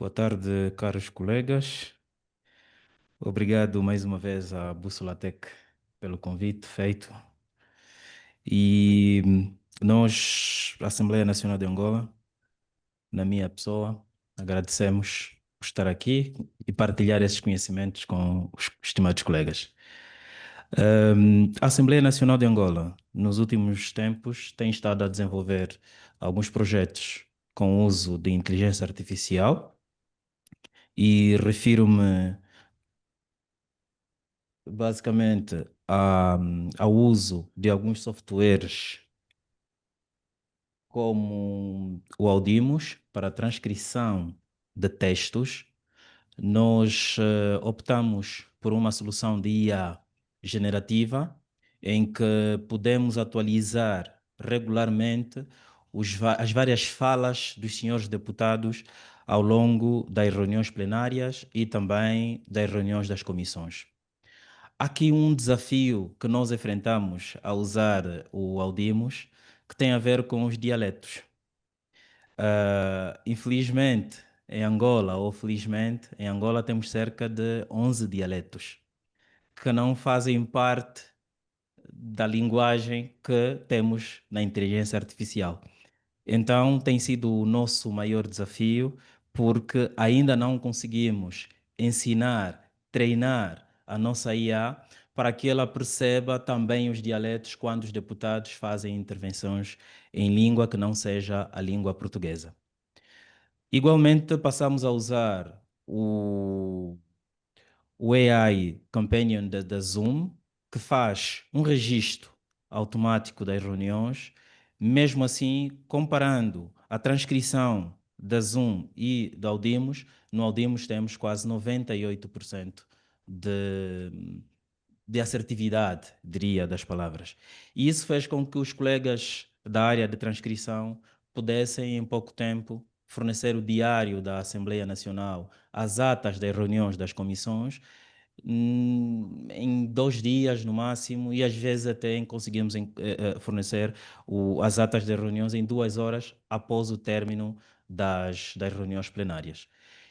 Boa tarde, caros colegas. Obrigado mais uma vez à Bússola Tech pelo convite feito. E nós, a Assembleia Nacional de Angola, na minha pessoa, agradecemos por estar aqui e partilhar esses conhecimentos com os estimados colegas. A Assembleia Nacional de Angola, nos últimos tempos, tem estado a desenvolver alguns projetos com o uso de inteligência artificial e refiro-me basicamente ao uso de alguns softwares como o Audimos para transcrição de textos. Nós optamos por uma solução de IA generativa em que podemos atualizar regularmente as várias falas dos senhores deputados ao longo das reuniões plenárias e também das reuniões das comissões. Há aqui um desafio que nós enfrentamos a usar o Audimos, que tem a ver com os dialetos. Infelizmente, em Angola, ou felizmente, em Angola temos cerca de 11 dialetos que não fazem parte da linguagem que temos na inteligência artificial. Então, tem sido o nosso maior desafio, porque ainda não conseguimos ensinar, treinar a nossa IA para que ela perceba também os dialetos quando os deputados fazem intervenções em língua que não seja a língua portuguesa. Igualmente, passamos a usar o AI Companion da Zoom, que faz um registro automático das reuniões, mesmo assim, comparando a transcrição da Zoom e do Audimos, no Audimos temos quase 98% de assertividade, diria, das palavras. E isso fez com que os colegas da área de transcrição pudessem, em pouco tempo, fornecer o diário da Assembleia Nacional, as atas das reuniões das comissões, em 2 dias no máximo, e às vezes até conseguimos fornecer as atas das reuniões em 2 horas após o término das reuniões plenárias.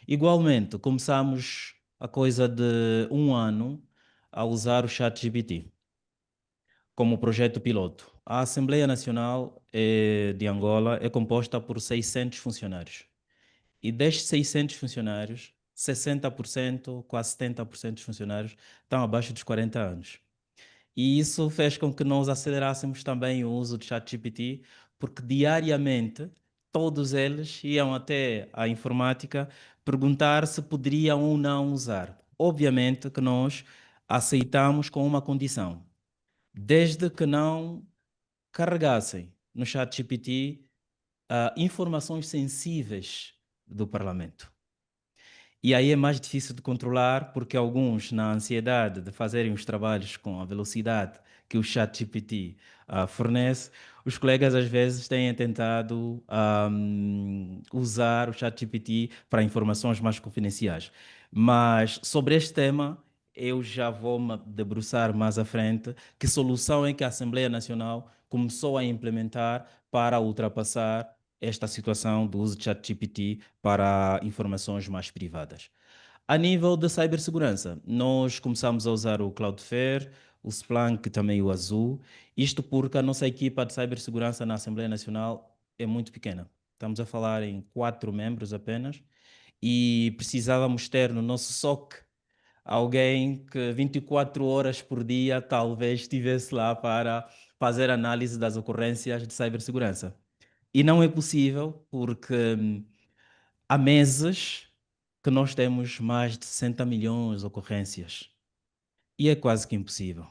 Igualmente, começamos a coisa de um ano a usar o ChatGPT como projeto piloto. A Assembleia Nacional de Angola é composta por 600 funcionários. E destes 600 funcionários, 60%, quase 70% dos funcionários estão abaixo dos 40 anos. E isso fez com que nós acelerássemos também o uso do ChatGPT, porque diariamente todos eles iam até a informática perguntar se poderiam ou não usar. Obviamente que nós aceitamos com uma condição, desde que não carregassem no ChatGPT informações sensíveis do Parlamento. E aí é mais difícil de controlar, porque alguns, na ansiedade de fazerem os trabalhos com a velocidade que o ChatGPT fornece, os colegas às vezes têm tentado usar o ChatGPT para informações mais confidenciais. Mas sobre este tema, eu já vou me debruçar mais à frente que solução é que a Assembleia Nacional começou a implementar para ultrapassar esta situação do uso de ChatGPT para informações mais privadas. A nível de cibersegurança, nós começamos a usar o Cloudflare, o Splunk e também o Azul. Isto porque a nossa equipa de cibersegurança na Assembleia Nacional é muito pequena. Estamos a falar em 4 membros apenas e precisávamos ter no nosso SOC alguém que 24 horas por dia talvez estivesse lá para fazer análise das ocorrências de cibersegurança. E não é possível porque há meses que nós temos mais de 60 milhões de ocorrências. E é quase que impossível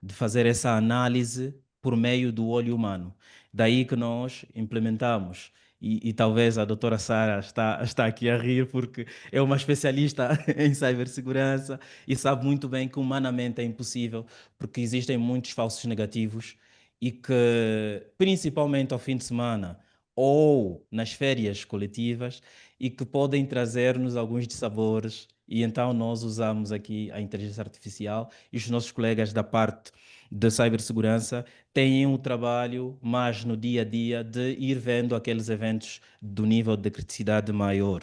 de fazer essa análise por meio do olho humano. Daí que nós implementamos, e talvez a doutora Sara está aqui a rir, porque é uma especialista em cibersegurança e sabe muito bem que humanamente é impossível, porque existem muitos falsos negativos e que, principalmente ao fim de semana ou nas férias coletivas, e que podem trazer-nos alguns dissabores. E então nós usamos aqui a inteligência artificial e os nossos colegas da parte de cibersegurança têm um trabalho mais no dia a dia de ir vendo aqueles eventos do nível de criticidade maior.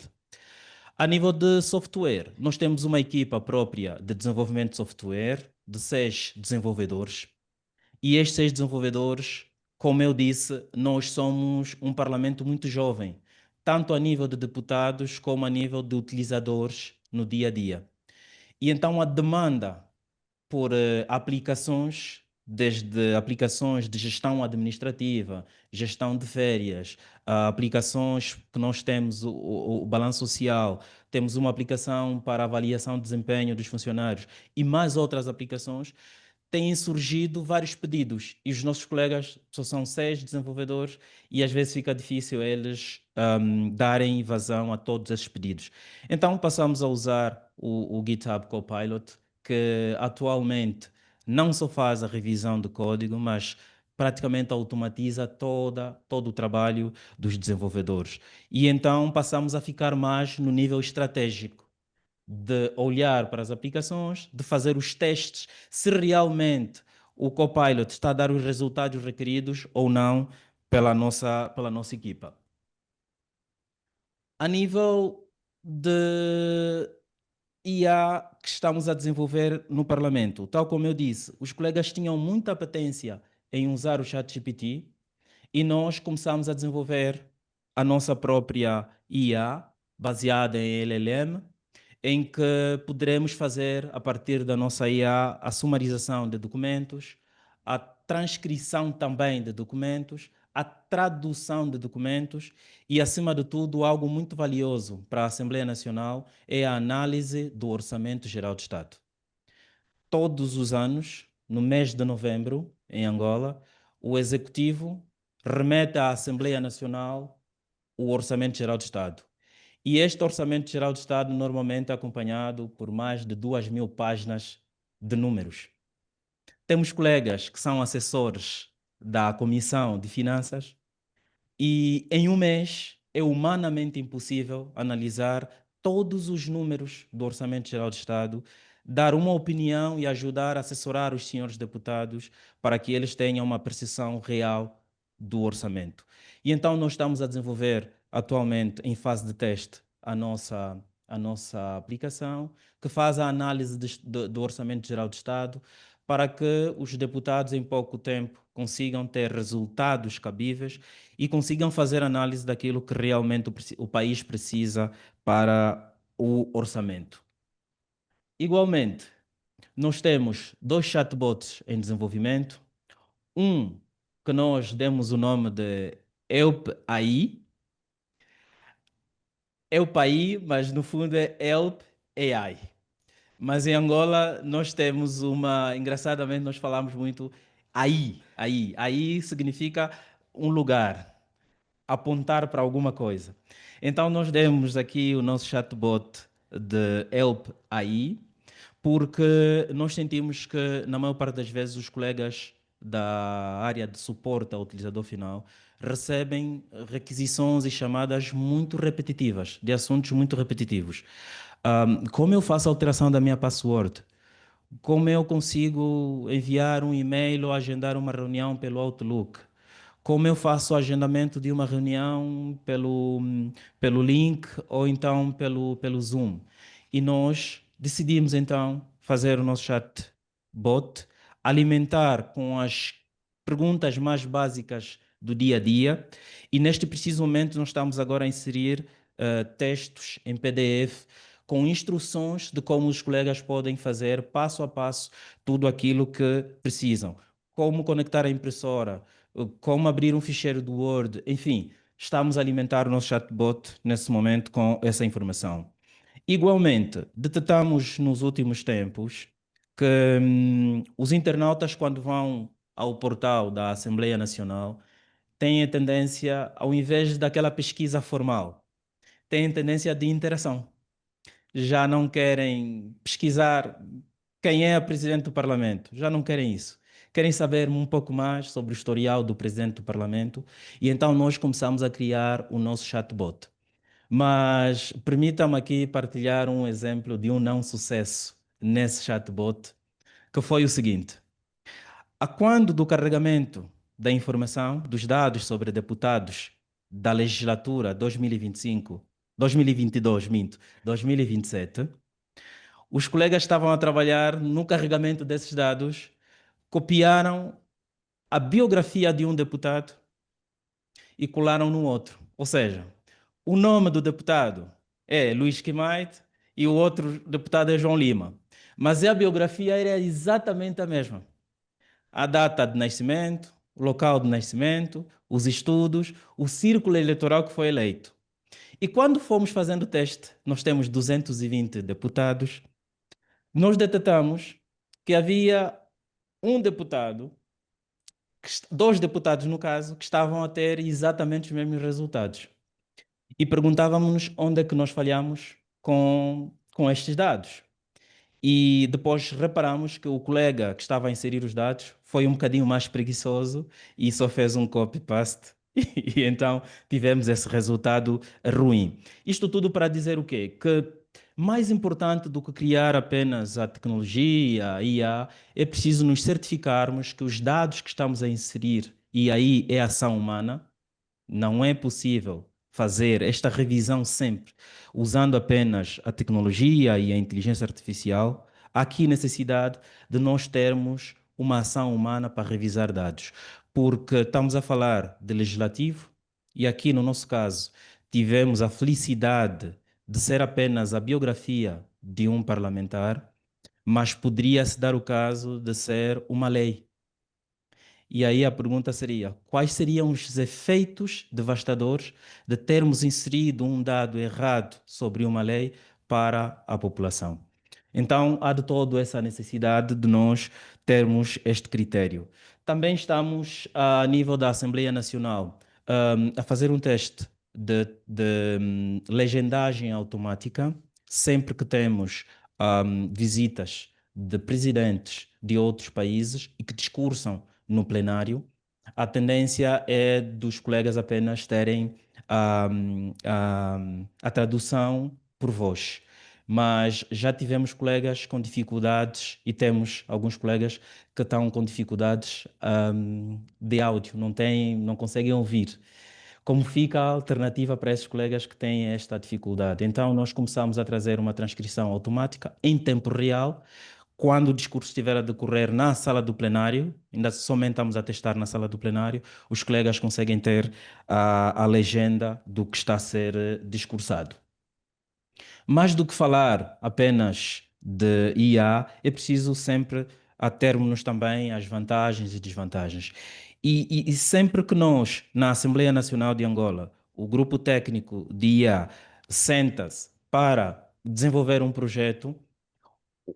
A nível de software, nós temos uma equipa própria de desenvolvimento de software de 6 desenvolvedores. E estes 6 desenvolvedores, como eu disse, nós somos um parlamento muito jovem, tanto a nível de deputados como a nível de utilizadores no dia a dia. E então a demanda por aplicações, desde aplicações de gestão administrativa, gestão de férias, aplicações que nós temos, o balanço social, temos uma aplicação para avaliação de desempenho dos funcionários e mais outras aplicações, têm surgido vários pedidos e os nossos colegas só são 6 desenvolvedores e às vezes fica difícil eles darem vazão a todos esses pedidos. Então passamos a usar o GitHub Copilot, que atualmente não só faz a revisão do código, mas praticamente automatiza todo o trabalho dos desenvolvedores. E então passamos a ficar mais no nível estratégico de olhar para as aplicações, de fazer os testes, se realmente o Copilot está a dar os resultados requeridos ou não pela nossa equipa. A nível de IA que estamos a desenvolver no Parlamento, tal como eu disse, os colegas tinham muita apetência em usar o ChatGPT e nós começamos a desenvolver a nossa própria IA baseada em LLM, em que poderemos fazer, a partir da nossa IA, a sumarização de documentos, a transcrição também de documentos, a tradução de documentos e, acima de tudo, algo muito valioso para a Assembleia Nacional é a análise do Orçamento Geral do Estado. Todos os anos, no mês de novembro, em Angola, o Executivo remete à Assembleia Nacional o Orçamento Geral do Estado. E este Orçamento Geral do Estado normalmente é acompanhado por mais de 2.000 páginas de números. Temos colegas que são assessores da Comissão de Finanças e em um mês é humanamente impossível analisar todos os números do Orçamento Geral do Estado, dar uma opinião e ajudar a assessorar os senhores deputados para que eles tenham uma percepção real do orçamento. E então nós estamos a desenvolver atualmente em fase de teste a nossa aplicação, que faz a análise do Orçamento Geral do Estado para que os deputados em pouco tempo consigam ter resultados cabíveis e consigam fazer análise daquilo que realmente o país precisa para o orçamento. Igualmente, nós temos 2 chatbots em desenvolvimento, um que nós demos o nome de Help AI, mas no fundo é Help AI. Mas em Angola nós temos engraçadamente nós falamos muito aí. Aí significa um lugar, apontar para alguma coisa. Então nós demos aqui o nosso chatbot de Help AI, porque nós sentimos que na maior parte das vezes os colegas da área de suporte ao utilizador final recebem requisições e chamadas muito repetitivas, de assuntos muito repetitivos. Como eu faço a alteração da minha password? Como eu consigo enviar um e-mail ou agendar uma reunião pelo Outlook? Como eu faço o agendamento de uma reunião pelo link ou então pelo Zoom? E nós decidimos então fazer o nosso chatbot, alimentar com as perguntas mais básicas do dia a dia. E neste preciso momento nós estamos agora a inserir textos em PDF com instruções de como os colegas podem fazer passo a passo tudo aquilo que precisam. Como conectar a impressora, como abrir um ficheiro do Word, enfim, estamos a alimentar o nosso chatbot nesse momento com essa informação. Igualmente, detectamos nos últimos tempos que os internautas, quando vão ao portal da Assembleia Nacional, têm a tendência, ao invés daquela pesquisa formal, têm a tendência de interação. Já não querem pesquisar quem é a presidente do Parlamento, já não querem isso. Querem saber um pouco mais sobre o historial do presidente do Parlamento e então nós começamos a criar o nosso chatbot. Mas permitam-me aqui partilhar um exemplo de um não sucesso nesse chatbot, que foi o seguinte: a quando do carregamento da informação, dos dados sobre deputados da legislatura 2025 2022, minto, 2027, os colegas estavam a trabalhar no carregamento desses dados, copiaram a biografia de um deputado e colaram no outro. Ou seja, o nome do deputado é Luís Quimaite e o outro deputado é João Lima. Mas a biografia era exatamente a mesma. A data de nascimento, o local de nascimento, os estudos, o círculo eleitoral que foi eleito. E quando fomos fazendo o teste, nós temos 220 deputados, nós detetamos que havia um deputado, dois deputados no caso, que estavam a ter exatamente os mesmos resultados. E perguntávamos onde é que nós falhamos com estes dados. E depois reparamos que o colega que estava a inserir os dados foi um bocadinho mais preguiçoso e só fez um copy-paste. E então tivemos esse resultado ruim. Isto tudo para dizer o quê? Que mais importante do que criar apenas a tecnologia, a IA, é preciso nos certificarmos que os dados que estamos a inserir, e aí é ação humana, não é possível fazer esta revisão sempre usando apenas a tecnologia e a inteligência artificial. Há aqui necessidade de nós termos uma ação humana para revisar dados, porque estamos a falar de legislativo e aqui no nosso caso tivemos a felicidade de ser apenas a biografia de um parlamentar, mas poderia se dar o caso de ser uma lei. E aí a pergunta seria: quais seriam os efeitos devastadores de termos inserido um dado errado sobre uma lei para a população? Então, há de todo essa necessidade de nós termos este critério. Também estamos, a nível da Assembleia Nacional, a fazer um teste de legendagem automática sempre que temos visitas de presidentes de outros países e que discursam no plenário. A tendência é dos colegas apenas terem a tradução por voz. Mas já tivemos colegas com dificuldades e temos alguns colegas que estão com dificuldades de áudio, não conseguem ouvir. Como fica a alternativa para esses colegas que têm esta dificuldade? Então, nós começamos a trazer uma transcrição automática em tempo real, quando o discurso estiver a decorrer na sala do plenário, ainda somente estamos a testar na sala do plenário, os colegas conseguem ter a legenda do que está a ser discursado. Mais do que falar apenas de IA, é preciso sempre atermos também às vantagens e desvantagens. E sempre que nós, na Assembleia Nacional de Angola, o grupo técnico de IA senta-se para desenvolver um projeto,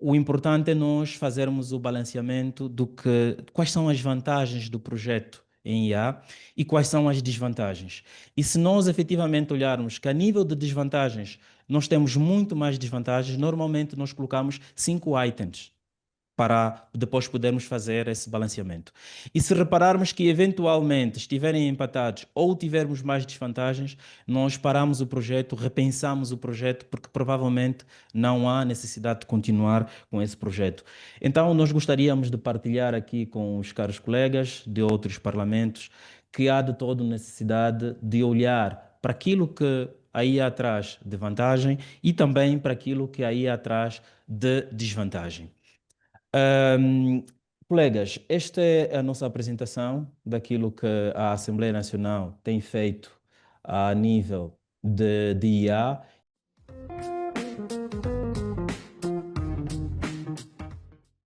o importante é nós fazermos o balanceamento do que, quais são as vantagens do projeto em IA e quais são as desvantagens. E se nós efetivamente olharmos que a nível de desvantagens nós temos muito mais desvantagens, normalmente nós colocamos 5 itens para depois podermos fazer esse balanceamento. E se repararmos que eventualmente estiverem empatados ou tivermos mais desvantagens, nós paramos o projeto, repensamos o projeto, porque provavelmente não há necessidade de continuar com esse projeto. Então, nós gostaríamos de partilhar aqui com os caros colegas de outros parlamentos que há de todo necessidade de olhar para aquilo que aí atrás de vantagem e também para aquilo que aí atrás de desvantagem. Ahm, Colegas, esta é a nossa apresentação daquilo que a Assembleia Nacional tem feito a nível de IA